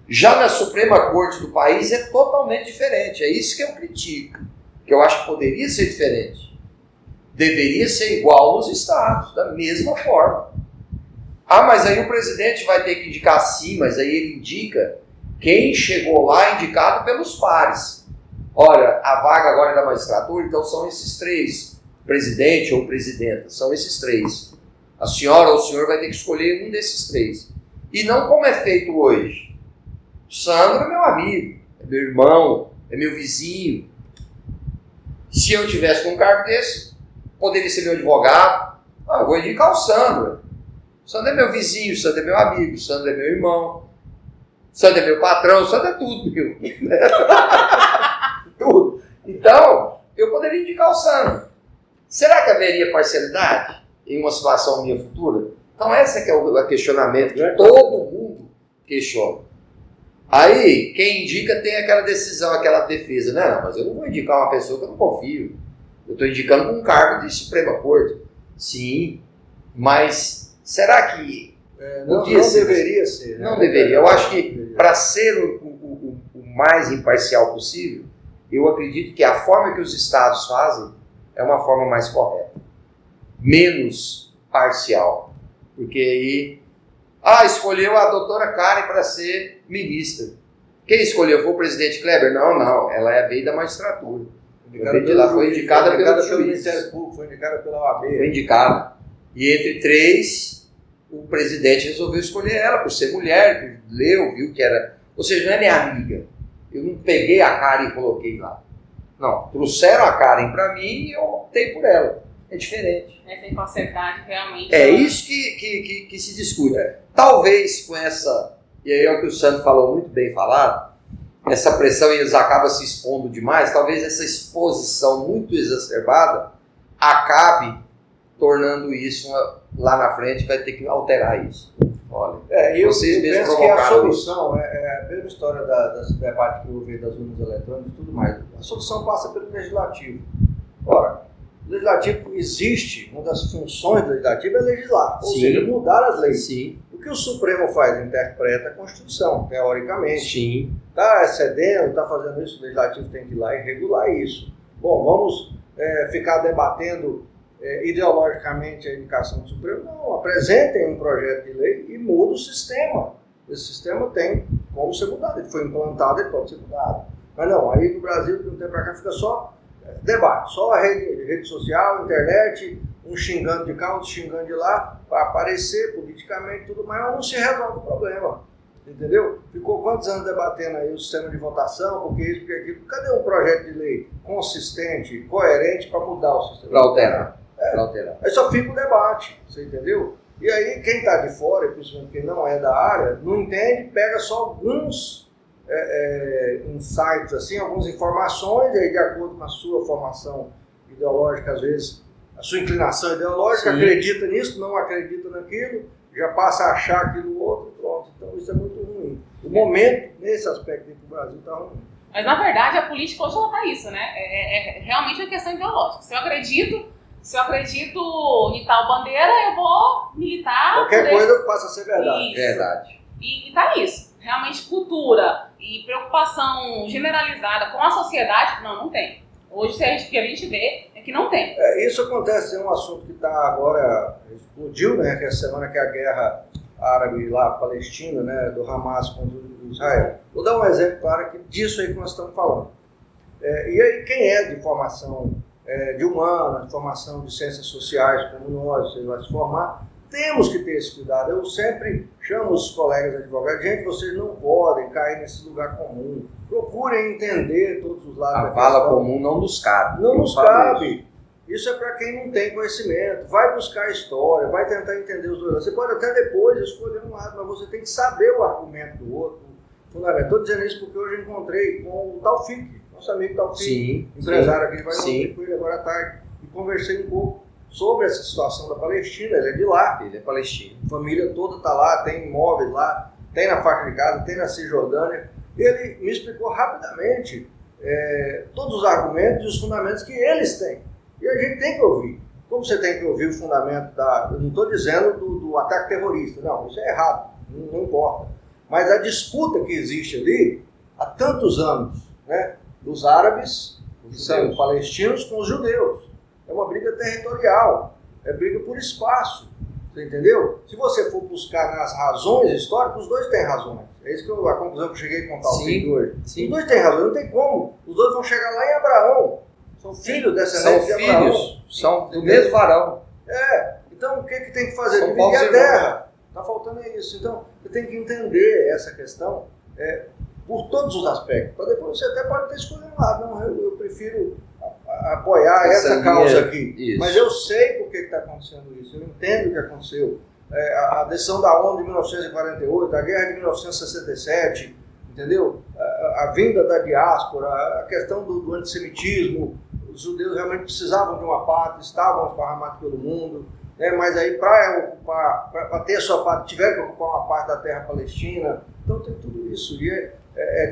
Já na Suprema Corte do país é totalmente diferente. É isso que eu critico. Que eu acho que poderia ser diferente. Deveria ser igual nos estados, da mesma forma. Mas aí o presidente vai ter que indicar sim, mas aí ele indica quem chegou lá indicado pelos pares. Olha, a vaga agora é da magistratura, então são esses 3. Presidente ou presidenta, são esses 3. A senhora ou o senhor vai ter que escolher um desses 3. E não como é feito hoje. Sandro é meu amigo, é meu irmão, é meu vizinho. Se eu tivesse um cargo desse, poderia ser meu advogado. Eu vou indicar o Sandro. O Sandro é meu vizinho, o Sandro é meu amigo, o Sandro é meu irmão, o Sandro é meu patrão, o Sandro é tudo meu. Tudo. Então, eu poderia indicar o Sandro. Será que haveria parcialidade em uma situação minha futura? Então, esse é o questionamento que todo mundo questiona. Aí, quem indica tem aquela decisão, aquela defesa. Não, mas eu não vou indicar uma pessoa que eu não confio. Eu estou indicando um cargo de Suprema Corte. Sim, mas será que...
Não deveria ser.
Não deveria. Eu acho que para ser o mais imparcial possível, eu acredito que a forma que os estados fazem é uma forma mais correta. Menos parcial. Porque aí... escolheu a doutora Karen para ser ministra. Quem escolheu? Foi o presidente Kleber? Não. Ela veio da magistratura. Foi indicada pelo
Ministério Público, foi indicada pela OAB.
Foi indicada. E entre 3, o presidente resolveu escolher ela por ser mulher, leu, viu que era... Ou seja, não é minha amiga. Eu não peguei a Karen e coloquei lá. Não, trouxeram a Karen para mim e eu optei por ela. É diferente.
Tem falsidade, realmente.
É isso que se discute. Talvez com essa, e aí é o que o Sandro falou muito bem falado, essa pressão e eles acabam se expondo demais, talvez essa exposição muito exacerbada acabe tornando isso lá na frente, vai ter que alterar isso. Olha,
vocês mesmos penso que a solução é a mesma história desse debate que eu ouvi das urnas eletrônicas e tudo mais. A solução passa pelo legislativo. Ora, o legislativo existe, uma das funções do legislativo é legislar, ou seja, mudar as leis.
Sim.
O que o Supremo faz? Interpreta a Constituição, teoricamente.
Sim.
Está excedendo, está fazendo isso, o legislativo tem que ir lá e regular isso. Bom, vamos ficar debatendo ideologicamente a indicação do Supremo? Não, apresentem um projeto de lei e muda o sistema. Esse sistema tem como ser mudado, ele foi implantado, ele pode ser mudado. Mas não, aí no Brasil, de um tempo para cá, fica só debate, só a rede social, internet, um xingando de cá, outro xingando de lá, para aparecer politicamente e tudo mais, mas não se resolve o problema. Entendeu? Ficou quantos anos debatendo aí o sistema de votação, porque isso, porque aquilo. Cadê um projeto de lei consistente, coerente para mudar o sistema?
Para alterar.
Aí só fica o debate, você entendeu? E aí quem está de fora, principalmente quem não é da área, não entende, pega só alguns insights, assim, algumas informações, aí de acordo com a sua formação ideológica, às vezes, a sua inclinação ideológica, sim, acredita nisso, não acredita naquilo, já passa a achar aquilo outro, pronto. Então isso é muito ruim. O momento, nesse aspecto aqui do Brasil, está ruim.
Mas na verdade a política hoje ela tá isso, né? É realmente uma questão ideológica. Se eu acredito em tal bandeira, eu vou militar.
Qualquer coisa passa a ser verdade.
Isso.
Verdade.
E tá isso. Realmente cultura e preocupação generalizada com a sociedade, não tem. Hoje o que a gente vê é é que não tem.
Isso acontece, é um assunto que está agora, explodiu, né, que é a semana que a guerra árabe lá, palestina, né, do Hamas contra o Israel. Vou dar um exemplo claro aqui disso aí que nós estamos falando. E aí quem é de formação de humanas, formação de ciências sociais, como nós, você vai se formar, temos que ter esse cuidado. Eu sempre chamo os colegas advogados, gente, vocês não podem cair nesse lugar comum. Procurem entender todos os lados da questão.
A fala comum não nos cabe.
Não nos cabe. Isso é para quem não tem conhecimento. Vai buscar história, vai tentar entender os dois lados. Você pode até depois escolher um lado, mas você tem que saber o argumento do outro. Fundamental. Estou dizendo isso porque hoje eu encontrei com o Taufik, nosso amigo Taufik, empresário aqui, vai com ele agora à tarde, e conversei um pouco sobre essa situação da Palestina. Ele é de lá.
Ele é palestino.
A família toda está lá, tem imóveis lá, tem na faixa de Gaza, tem na Cisjordânia. Ele me explicou rapidamente todos os argumentos e os fundamentos que eles têm. E a gente tem que ouvir. Como você tem que ouvir o fundamento eu não estou dizendo do ataque terrorista, não, isso é errado, não importa. Mas a disputa que existe ali há tantos anos, né, dos árabes, os palestinos com os judeus. É uma briga territorial, é briga por espaço, você entendeu? Se você for buscar nas razões históricas, os dois têm razões. É isso a conclusão que eu cheguei a contar o filho hoje. Os dois têm razão, não tem como. Os dois vão chegar lá em Abraão. São filhos descendentes de Abraão.
São do mesmo varão.
Então o que tem que fazer? Dividir a terra. Está faltando isso. Então, você tem que entender essa questão por todos os aspectos. Para depois você até pode ter escolhido um lado. Não, eu prefiro apoiar essa causa aqui. Isso. Mas eu sei por que está acontecendo isso. Eu entendo o que aconteceu. A decisão da ONU de 1948, a guerra de 1967, entendeu? A vinda da diáspora, a questão do antissemitismo. Os judeus realmente precisavam de uma pátria, estavam esparramados pelo mundo. Mas aí para ter a sua parte, tiveram que ocupar uma parte da terra palestina. Então tem tudo isso. E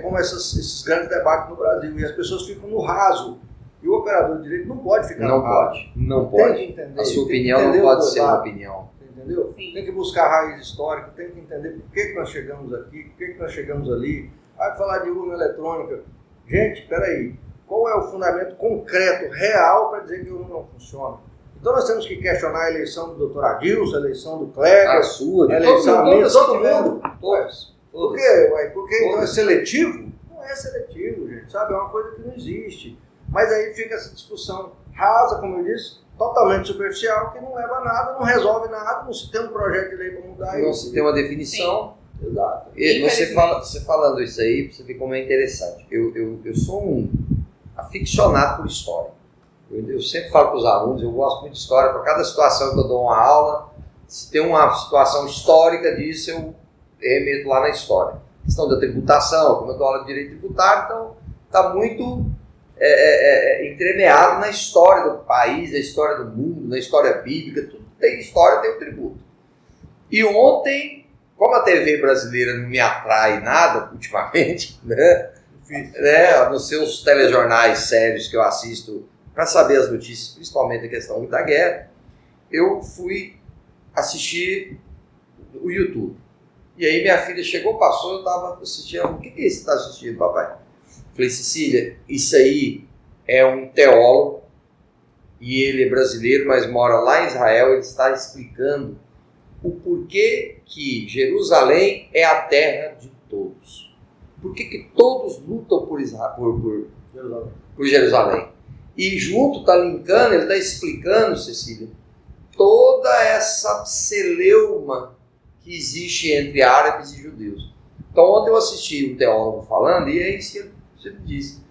como esses grandes debates no Brasil. E as pessoas ficam no raso. E o operador de direito não pode ficar no raso.
Não pode.
Tem que entender.
A sua opinião não pode ser uma opinião.
Entendeu? Sim. Tem que buscar raiz histórica, tem que entender por que nós chegamos aqui, por que nós chegamos ali. Vai falar de urna eletrônica. Gente, peraí. Qual é o fundamento concreto, real, para dizer que a urna não funciona? Então nós temos que questionar a eleição do Dr. Adilson, a eleição do Kleber,
a sua,
a eleição minha, todo mundo.
Todos.
Por quê? Porque então é seletivo? Não é seletivo, gente, sabe? É uma coisa que não existe. Mas aí fica essa discussão rasa, como eu disse, totalmente superficial, que não leva a nada, não resolve nada, não se tem um projeto de lei para mudar isso.
Não se tem uma definição.
Sim. Exato.
E você falando isso aí, você vê como é interessante. Eu sou um aficionado por história. Eu sempre falo para os alunos, eu gosto muito de história. Para cada situação que eu dou uma aula, se tem uma situação histórica disso, eu remeto lá na história. A questão da tributação, como eu dou aula de direito tributário, então está muito entremeado na história do país, na história do mundo, na história bíblica. Tudo tem história, tem o tributo. E ontem, como a TV brasileira não me atrai nada ultimamente, nos seus telejornais sérios que eu assisto para saber as notícias, principalmente da questão da guerra, eu fui assistir o YouTube. E aí minha filha chegou, passou, eu estava assistindo. O que é isso que você está assistindo, papai? Falei, Cecília, isso aí é um teólogo e ele é brasileiro, mas mora lá em Israel. Ele está explicando o porquê que Jerusalém é a terra de todos. Por que todos lutam por Jerusalém? E junto está linkando, ele está explicando, Cecília, toda essa celeuma que existe entre árabes e judeus. Então ontem eu assisti um teólogo falando e é isso que ele disse.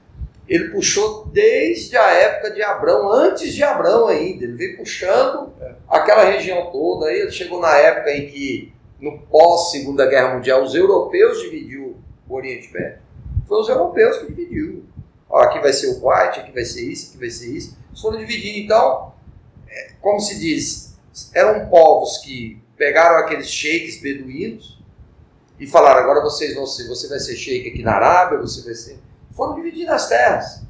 Ele puxou desde a época de Abrão, antes de Abrão ainda, ele veio puxando aquela região toda. Aí ele chegou na época em que, no pós-Segunda Guerra Mundial, os europeus dividiu o Oriente Médio. Foi os europeus que dividiu. Ó, aqui vai ser o Kuwait, aqui vai ser isso, aqui vai ser isso. Eles foram dividindo. Então, como se diz, eram povos que pegaram aqueles sheiks beduínos e falaram, agora você vai ser sheik aqui na Arábia, você vai ser... Foram dividindo as terras.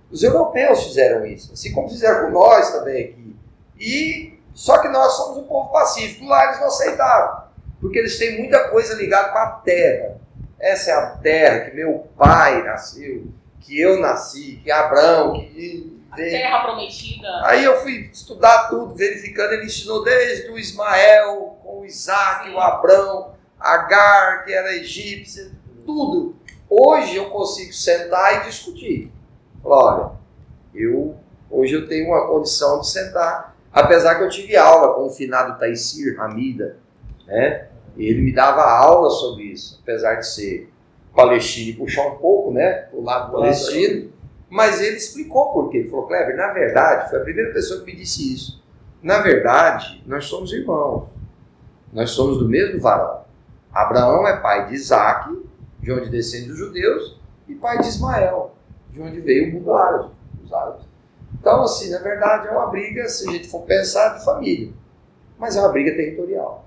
Os europeus fizeram isso, assim como fizeram com nós também aqui. Só que nós somos um povo pacífico. Lá eles não aceitaram, porque eles têm muita coisa ligada com a terra. Essa é a terra que meu pai nasceu, que eu nasci, que Abraão, que
Terra Prometida.
Aí eu fui estudar tudo, verificando, ele ensinou desde o Ismael, com o Isaac,
Sim.
o Abrão, Agar, que era egípcia, tudo. Hoje eu consigo sentar e discutir. Olha, hoje eu tenho uma condição de sentar, apesar que eu tive aula com o finado Taisir Hamida, né? Ele me dava aula sobre isso, apesar de ser palestino e puxar um pouco, né, o lado palestino, mas ele explicou por quê. Ele falou: Kleber, na verdade, foi a primeira pessoa que me disse isso. Na verdade, nós somos irmãos. Nós somos do mesmo varão. Abraão é pai de Isaac, de onde descendem os judeus, e pai de Ismael, de onde veio o mundo árabe, os árabes. Então, assim, na verdade, é uma briga, se a gente for pensar, de família. Mas é uma briga territorial,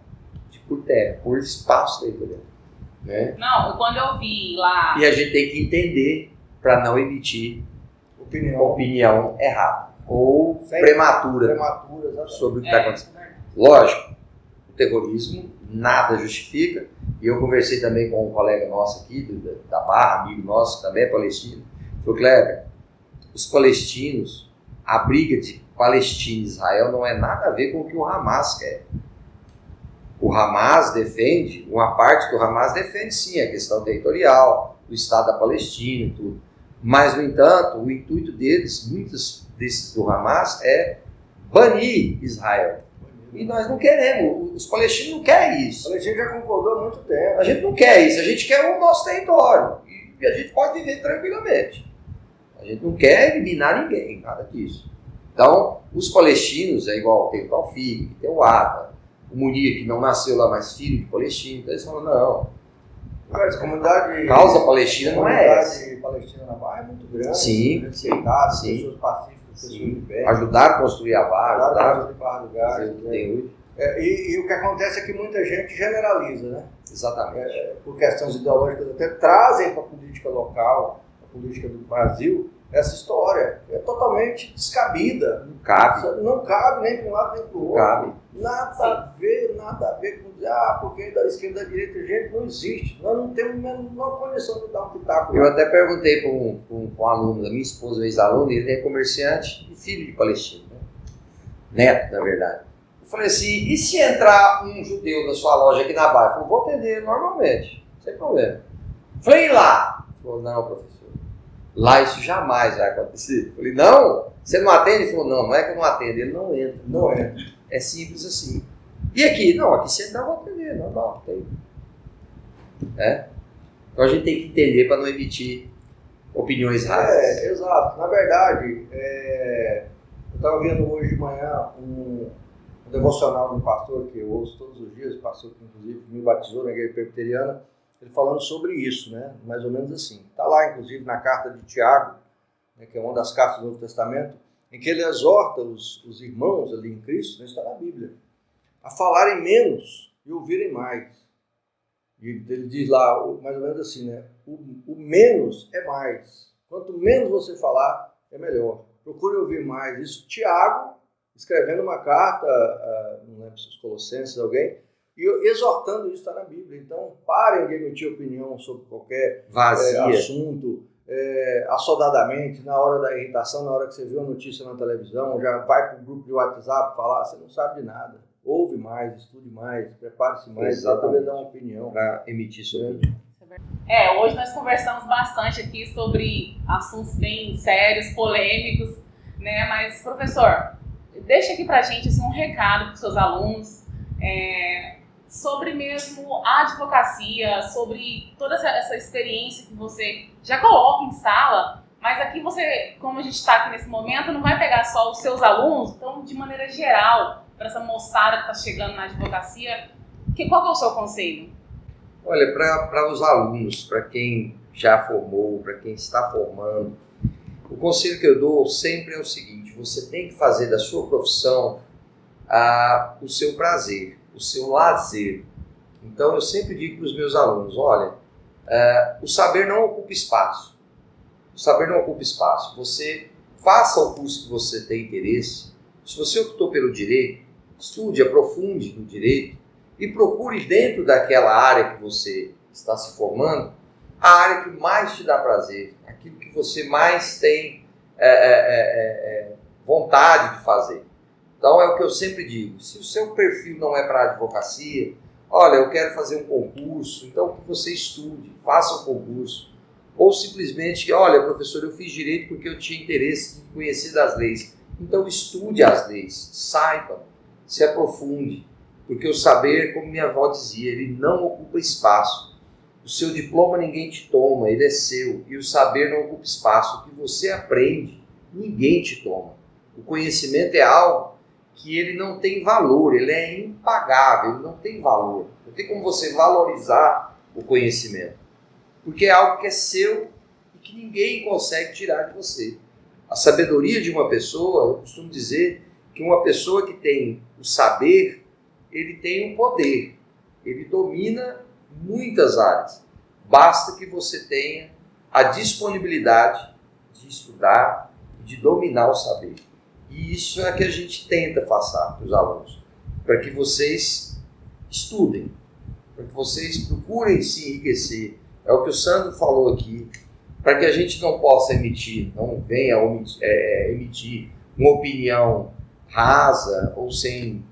por terra, por espaço territorial. Né?
Não, quando eu vi lá...
E a gente tem que entender para não emitir opinião errada ou prematura sobre o que está acontecendo. Lógico, o terrorismo nada justifica, e eu conversei também com um colega nosso aqui, da Barra, amigo nosso, que também é palestino. Falei: Kleber, os palestinos, a briga de Palestina e Israel não é nada a ver com o que o Hamas quer. O Hamas defende, uma parte do Hamas defende sim a questão territorial, o Estado da Palestina e tudo. Mas, no entanto, o intuito deles, muitos desses do Hamas, é banir Israel. E nós não queremos, os palestinos não querem isso.
O palestino já concordou há muito tempo.
A gente não quer isso, a gente quer o nosso território. E a gente pode viver tranquilamente. A gente não quer eliminar ninguém, nada disso. Então, os palestinos, é igual, tem o Taufik, tem o Ata, o Munir, que não nasceu lá, mas filho de palestino. Então eles falam: não,
Mas a comunidade...
causa palestina não é essa.
A comunidade palestina na Barra é muito grande.
Sim,
respeitada,
sim.
pessoas pacíficas, pessoas de pé.
Ajudaram a construir a Barra,
Ajudaram a Barra do Gás.
fazer o que tem hoje.
E o que acontece é que muita gente generaliza, né?
Exatamente.
Por questões ideológicas, até trazem para a política local, a política do Brasil, essa história. É totalmente descabida.
Não cabe.
Não cabe nem para um lado nem para o outro.
Cabe.
Nada a ver com dizer, porque da esquerda e da direita, gente, não existe. Nós não temos a menor condição de dar um pitaco.
Eu até perguntei para um aluno da minha esposa, um ex-aluno, ele é comerciante e filho de palestino, né? Neto, na verdade. Eu falei assim: e se entrar um judeu na sua loja aqui na Barra? Ele falou: vou atender normalmente, sem problema. Eu falei: e lá? Ele falou: não, professor, lá isso jamais vai acontecer. Eu falei: não? Você não atende? Ele falou: não é que eu não atendo, ele não entra.
Não entra.
É simples assim. E aqui? Não, aqui se entrar eu vou atender, normal, tem. Então a gente tem que entender para não emitir opiniões rasas.
Exato. Na verdade, eu estava vendo hoje de manhã um devocional de um pastor que eu ouço todos os dias, pastor que inclusive me batizou na igreja presbiteriana, ele falando sobre isso, né? Mais ou menos assim. Está lá, inclusive, na carta de Tiago, né, que é uma das cartas do Novo Testamento, em que ele exorta os irmãos ali em Cristo, né, está na Bíblia, a falarem menos e ouvirem mais. E ele diz lá, mais ou menos assim, né? O menos é mais. Quanto menos você falar, é melhor. Procure ouvir mais. Isso, Tiago, escrevendo uma carta, não lembro se os Colossenses, alguém, e exortando isso, está na Bíblia. Então, parem de emitir opinião sobre qualquer assunto, assodadamente, na hora da irritação, na hora que você viu a notícia na televisão, já vai para o grupo de WhatsApp falar, você não sabe de nada. Ouve mais, estude mais, prepare-se mais para poder dar uma opinião.
Para emitir sua opinião.
Hoje nós conversamos bastante aqui sobre assuntos bem sérios, polêmicos, né? Mas, professor, deixa aqui pra gente assim, um recado para os seus alunos sobre mesmo a advocacia, sobre toda essa experiência que você já coloca em sala, mas aqui você, como a gente está aqui nesse momento, não vai pegar só os seus alunos, então de maneira geral, para essa moçada que está chegando na advocacia, qual que é o seu conselho?
Olha, para os alunos, para quem já formou, para quem está formando, o conselho que eu dou sempre é o seguinte: você tem que fazer da sua profissão o seu prazer, o seu lazer. Então eu sempre digo para os meus alunos: olha, o saber não ocupa espaço. O saber não ocupa espaço. Você faça o curso que você tem interesse. Se você optou pelo direito, estude, aprofunde no direito e procure dentro daquela área que você está se formando a área que mais te dá prazer, aquilo que você mais tem vontade de fazer. Então é o que eu sempre digo, se o seu perfil não é para a advocacia, olha, eu quero fazer um concurso, então que você estude, faça um concurso. Ou simplesmente, olha, professor, eu fiz direito porque eu tinha interesse em conhecer das leis. Então estude as leis, saiba, se aprofunde, porque o saber, como minha avó dizia, ele não ocupa espaço. O seu diploma ninguém te toma, ele é seu, e o saber não ocupa espaço. O que você aprende, ninguém te toma. O conhecimento é algo que ele não tem valor, ele é impagável, ele não tem valor. Não tem como você valorizar o conhecimento, porque é algo que é seu e que ninguém consegue tirar de você. A sabedoria de uma pessoa, eu costumo dizer que uma pessoa que tem o saber, ele tem um poder, ele domina muitas áreas. Basta que você tenha a disponibilidade de estudar e de dominar o saber. E isso é que a gente tenta passar para os alunos, para que vocês estudem, para que vocês procurem se enriquecer. É o que o Sandro falou aqui, para que a gente não possa não venha emitir uma opinião rasa ou sem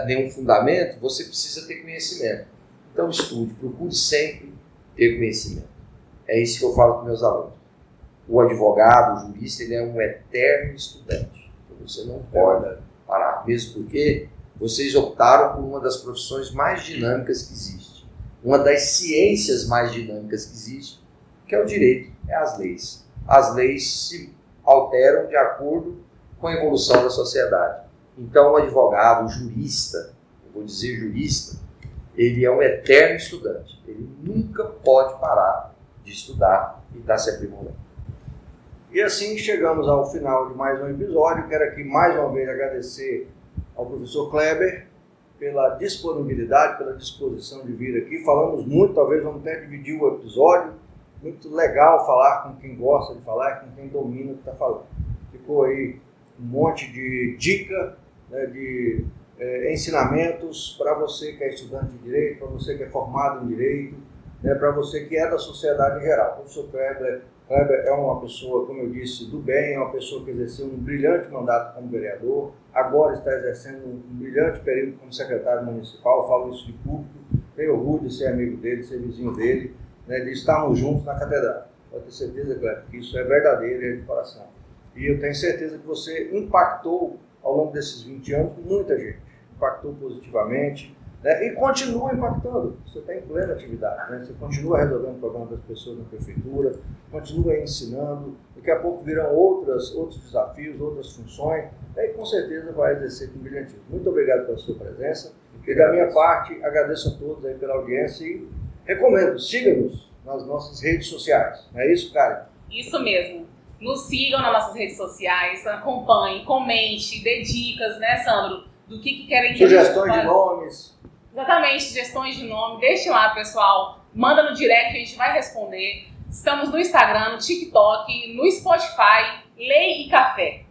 nenhum fundamento, você precisa ter conhecimento. Então estude, procure sempre ter conhecimento. É isso que eu falo para meus alunos. O advogado, o jurista, ele é um eterno estudante. Você não pode parar, mesmo porque vocês optaram por uma das profissões mais dinâmicas que existe, uma das ciências mais dinâmicas que existe, que é o direito, é as leis. As leis se alteram de acordo com a evolução da sociedade. Então o advogado, o jurista, eu vou dizer jurista, ele é um eterno estudante, ele nunca pode parar de estudar e estar se aprimorando.
E assim chegamos ao final de mais um episódio. Quero aqui mais uma vez agradecer ao professor Kleber pela disponibilidade, pela disposição de vir aqui. Falamos muito, talvez vamos até dividir o episódio. Muito legal falar com quem gosta de falar, com quem domina o que está falando. Ficou aí um monte de dica, né, de ensinamentos para você que é estudante de direito, para você que é formado em direito, né, para você que é da sociedade em geral. O professor Kleber é uma pessoa, como eu disse, do bem, é uma pessoa que exerceu um brilhante mandato como vereador, agora está exercendo um brilhante período como secretário municipal. Eu falo isso de público, tenho orgulho de ser amigo dele, de ser vizinho dele, né, de estarmos juntos na catedral. Pode ter certeza, Kleber, que isso é verdadeiro e é de coração. E eu tenho certeza que você impactou ao longo desses 20 anos muita gente, impactou positivamente, né, e continua impactando. Você está em plena atividade, né? Você continua resolvendo o problema das pessoas na prefeitura, continua ensinando, daqui a pouco virão outros desafios, outras funções, né, e com certeza vai exercer com brilhantismo. Muito obrigado pela sua presença, e da minha parte agradeço a todos aí pela audiência e recomendo, siga-nos nas nossas redes sociais. Não é isso, Karen?
Isso mesmo. Nos sigam nas nossas redes sociais, acompanhem, comente, dê dicas, né, Sandro, do que querem que
sugestões de nomes.
Exatamente, sugestões de nome. Deixe lá, pessoal. Manda no direct, a gente vai responder. Estamos no Instagram, no TikTok, no Spotify, Lei e Café.